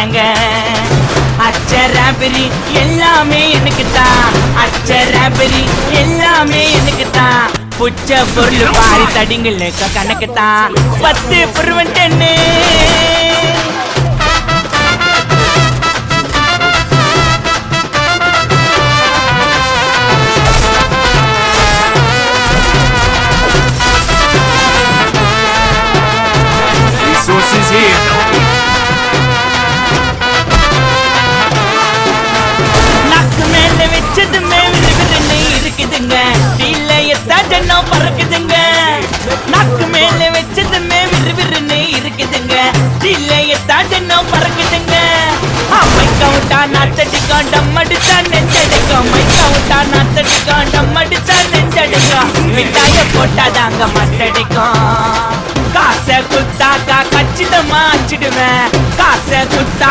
கேங்க. அச்சராபரி எல்லாமே எனக்கு தான், அச்சராபரி எல்லாமே எனக்கு தான். புச்ச பொருள் பாரி தடிங்கள் கணக்கு தான் 10 புருவன் 10. Resources here. நாக்கு மேல வச்சதுமே விறுவிறுன்னு இருக்குதுங்க, டீல எத்தா ஜன்னம் பறக்குதுங்க. நாக்கு மேல வச்சதுமே விறுவிறுன்னு இருக்குதுங்க, டீல எத்தா ஜன்னம் பறக்குதுங்க. மைக்க விட்டா நாத்தடிக்கும், டம் அடிச்சா நெஞ்சடிக்கும். மைக்க விட்டா நாத்தடிக்கும், டம் அடிச்சா நெஞ்சடிக்கும். மிட்டாய போட்டாதாங்க மட்டடிக்கும். காசை குத்தாக்கா கச்சிதமா அச்சிடுவேன், காசை குத்தா